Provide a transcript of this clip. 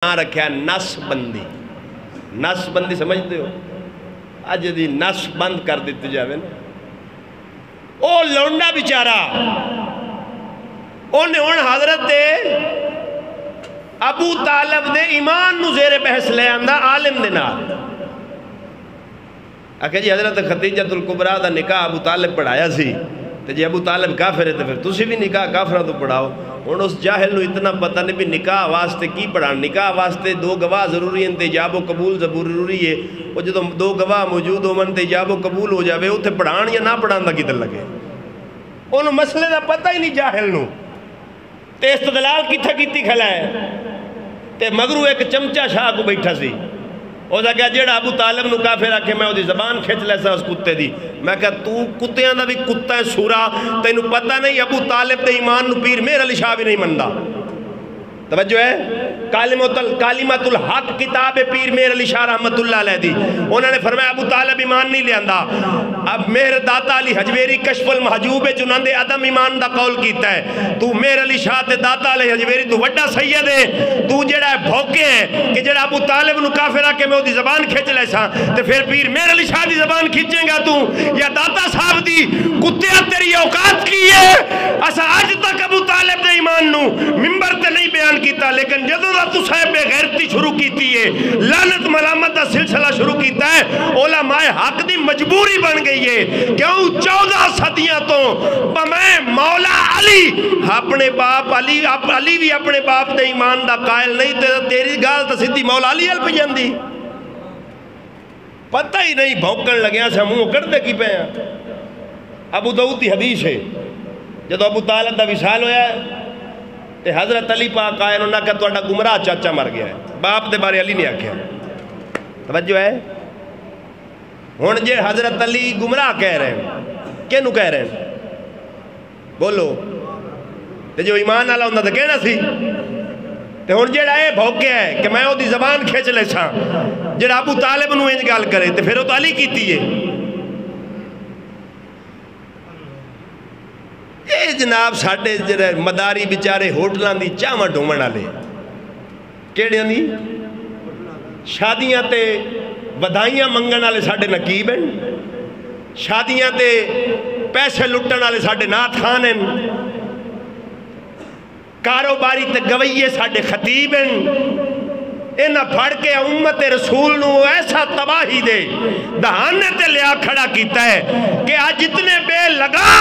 رکھا نس بندی. نس بندی سمجھتے ہو؟ اج دی نس بند کر دیتی جاوے نا. او لونڈا بیچارہ انہیں ان حضرت ابو طالب دے ایمان نو زیر بحث لے آندہ عالم دے نال. آکھے جی حضرت خدیجہ الکبریٰ دا نکاح ابو طالب پڑھایا سی تے جی ابو طالب کافر ہے تو پھر تسی بھی نکاح کافرہ تو پڑھاؤ. ہن اس جاہل نو اتنا پتہ نہیں بھی نکاح واسطے کی پڑھان. نکاح واسطے دو گواہ ضروری ہیں تے ایجاب و قبول ضروری ہے. وہ جدو دو گواہ موجود ہو من تے ایجاب و قبول ہو جاوے اتھے پڑھان یا نہ پڑھان دا کدھر لگے. انہوں مسئلے دا پتہ ہی نہیں جاہل نو. تے استدلال کتھا کیتی کھلا ہے تے مگرو ایک چمچہ شاہ کو بیٹھا سی. او دا کہا جیڑا ابو طالب نو کافر آکھے میں دی زبان کھچ لیسا اس کتے دی. میں کہا تو کتیاں دا بھی کتا ہے سورا تینو پتہ نہیں ابو طالب دے ایمان نو پیر میر علی شاہ بھی نہیں مندہ. توجہ ہے کالمت الحق کتاب پیر میر علی شاہ رحمت اللہ علیہ دی. انہوں نے فرمایا ابو طالب ایمان نہیں لے آندہ. اب میر داتا علی حجویری کشف المحجوب جنہوں نے عدم ایمان دا قول کیتا ہے. تو میر علی شاہ تے داتا علی حجویری تو وڈا سید ہے. تو جڑا ہے بھوکے ہے کہ جڑا ابو طالب نو کافر آکے میں دی زبان کھچ لیسا تے پھر پیر میر علی شاہ دی زبان کھچیں گا تو یا داتا صاحب دی کتیاں تیری اوقات کی ہے. اسا آج تک ابو طالب دے ایمان نو ممبر تے نہیں بیان کیتا لیکن جدو دا تو صاحب بے غیرتی شروع کیتی ہے لعنت ملامت دا سلسلہ شروع کیتا ہے علماء حق دی مجبوری بن گئی ہے. کیوں 14 صدیاں تو میں مولا علی اپنے باپ علی بھی اپنے باپ دے ایمان دا قائل نہیں تے تیری گال تا سدھی مولا علی پہ جاندی. پتہ ہی نہیں بھوکن لگیا سا منہ کردے کی پہ ہیں. ابو داؤد دی حدیث ہے جدو ابو طالب دا وصال ہویا ہے تے حضرت علی پاک آئے انہوں نے کہا توڑا گمراہ چاچا مر گیا ہے. باپ دے بارے علی نے آکھیا. توجہ ہے ہون جے حضرت علی گمراہ کہہ رہے ہیں کینو کہہ رہے ہیں بولو تے جو ایمان آلہ ہوندہ تھا کہنا سی تے ہون جیڑا ہے بھوکے ہے کہ میں وہ دی زبان کھیچ لے ساں جیڑا ابو طالب نو انج گال کرے تے پھر وہ تو علی کیتی ہے. اے جناب ساڑھے مداری بیچارے ہوٹلان دی چاہمہ ڈھومن آلے کیڑیاں دی شادیاں تے ودائیاں منگن آلے ساڑھے نقیب ہیں. شادیاں تے پیسے لٹن آلے ساڑھے نات خان ہیں. کاروباری تے گوئیے ساڑھے خطیب ہیں. انہا پھڑ کے امت رسول نو ایسا تباہی دے دہانے تے لیا کھڑا کیتا ہے کہ آج جتنے بے لگا